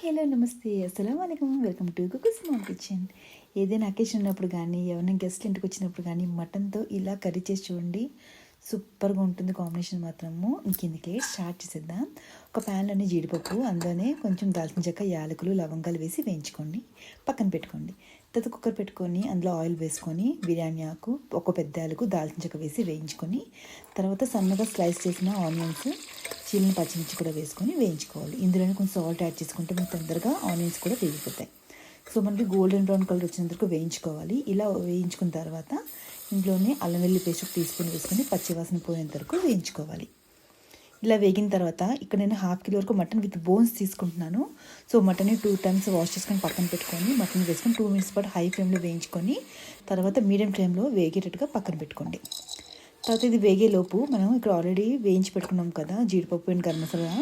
Hello నమస్తే అస్సలాముఅలైకుం welcome to cooks mom kitchen. ఏదైనా అకేషన్ ఉన్నప్పుడు కానీ ఎవరైనా గెస్ట్ ఇంటికి వచ్చినప్పుడు కానీ మటన్తో ఇలా కర్రీ చేసి చూడండి, సూపర్గా ఉంటుంది. కాంబినేషన్ మాత్రము ఇంకెందుకే స్టార్ట్ చేసేద్దాం. ఒక ప్యాన్లోనే జీడిపప్పు, అందులోనే కొంచెం దాల్చిన చెక్క, యాలకులు, లవంగాలు వేసి వేయించుకోండి, పక్కన పెట్టుకోండి. తర్వాత కుక్కర్ పెట్టుకొని అందులో ఆయిల్ వేసుకొని బిర్యానీ ఆకు, ఒక పెద్ద యాలకు, దాల్చిన చెక్క వేసి వేయించుకొని తర్వాత సన్నగా స్లైస్ చేసిన ఆనియన్స్, చీలిన పచ్చిమిర్చి కూడా వేసుకొని వేయించుకోవాలి. ఇందులోనే కొంచెం సాల్ట్ యాడ్ చేసుకుంటే మీకు తొందరగా ఆనియన్స్ కూడా వేగిపోతాయి. సో మనకి గోల్డెన్ బ్రౌన్ కలర్ వచ్చినంత వరకు వేయించుకోవాలి. ఇలా వేయించుకున్న తర్వాత ఇంట్లోనే అల్లం వెల్లుల్లి పేస్ట్ ఒక టీ స్పూన్ వేసుకొని పచ్చివాసన పోయేంత వరకు వేయించుకోవాలి. ఇలా వేగిన తర్వాత ఇక్కడ నేను 1/2 కిలో వరకు మటన్ విత్ బోన్స్ తీసుకుంటున్నాను. సో మటన్ని 2 టైమ్స్ వాష్ చేసుకొని పక్కన పెట్టుకొని మటన్ వేసుకొని 2 మినిట్స్ పాటు హై ఫ్లేమ్లో వేయించుకొని తర్వాత మీడియం ఫ్లేమ్లో వేగేటట్టుగా పక్కన పెట్టుకోండి. తర్వాత ఇది వేగేలోపు మనం ఇక్కడ ఆల్రెడీ వేయించి పెట్టుకున్నాం కదా జీడిపప్పు అండ్ గరం మసాలా,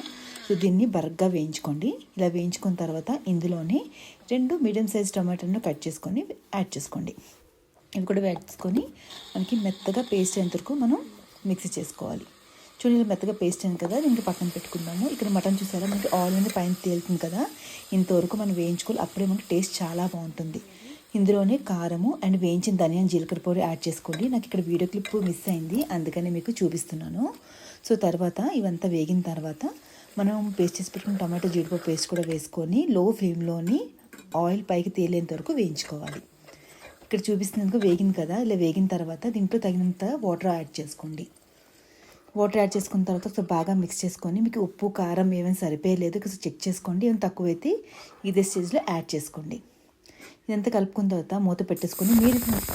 సో దీన్ని బరగ్గా వేయించుకోండి. ఇలా వేయించుకున్న తర్వాత ఇందులోనే 2 మీడియం సైజ్ టమాటాలను కట్ చేసుకొని యాడ్ చేసుకోండి. ఇవి కూడా వేసుకొని మనకి మెత్తగా పేస్ట్ అయ్యేంత వరకు మనం మిక్సీ చేసుకోవాలి. చూడండి మెత్తగా పేస్ట్ అయింది కదా, దీనికి పక్కన పెట్టుకుందాము. ఇక్కడ మటన్ చూసారా మనకి ఆయిల్ అనేది పైన తేలుతుంది కదా, ఇంతవరకు మనం వేయించుకోవాలి. అప్పుడే మనకి టేస్ట్ చాలా బాగుంటుంది. ఇందులోనే కారము అండ్ వేయించిన ధనియా జీలకర్ర పొడి యాడ్ చేసుకోండి. నాకు ఇక్కడ వీడియో క్లిప్ మిస్ అయింది, అందుకని మీకు చూపిస్తున్నాను. సో తర్వాత ఇవంతా వేగిన తర్వాత మనం పేస్ట్ చేసి పెట్టుకున్న టమాటో జీడిపప్పు పేస్ట్ కూడా వేసుకొని లో ఫ్లేమ్లోని ఆయిల్ పైకి తేలేంత వరకు వేయించుకోవాలి. ఇక్కడ చూపిస్తున్నందుకు వేగింది కదా, ఇలా వేగిన తర్వాత దీంట్లో తగినంత వాటర్ యాడ్ చేసుకోండి. వాటర్ యాడ్ చేసుకున్న తర్వాత ఒకసారి బాగా మిక్స్ చేసుకొని మీకు ఉప్పు కారం ఏమైనా సరిపోయలేదు ఒకసారి చెక్ చేసుకోండి. ఏమైనా తక్కువైతే ఇదే స్టేజ్లో యాడ్ చేసుకోండి. ఇదంతా కలుపుకున్న తర్వాత మూత పెట్టేసుకొని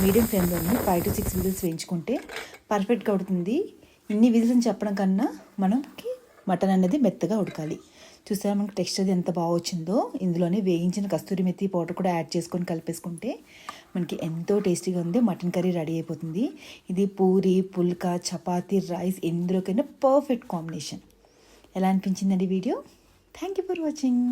మీడియం ఫ్లేమ్లోనే 5 to 6 విజిల్స్ వేయించుకుంటే పర్ఫెక్ట్గా ఉడుతుంది. ఇన్ని విజిల్స్ అని చెప్పడం కన్నా మనకి మటన్ అనేది మెత్తగా ఉడకాలి. చూసారా మనకి టెక్స్చర్ ఎంత బాగా వచ్చిందో. ఇందులోనే వేయించిన కస్తూరి మెత్తి పౌడర్ కూడా యాడ్ చేసుకొని కలిపేసుకుంటే మనకి ఎంతో టేస్టీగా ఉంది. మటన్ కర్రీ రెడీ అయిపోతుంది. ఇది పూరి, పుల్కా, చపాతీ, రైస్ ఎందులోకైనా పర్ఫెక్ట్ కాంబినేషన్. ఎలా అనిపించిందండి video? Thank you for watching.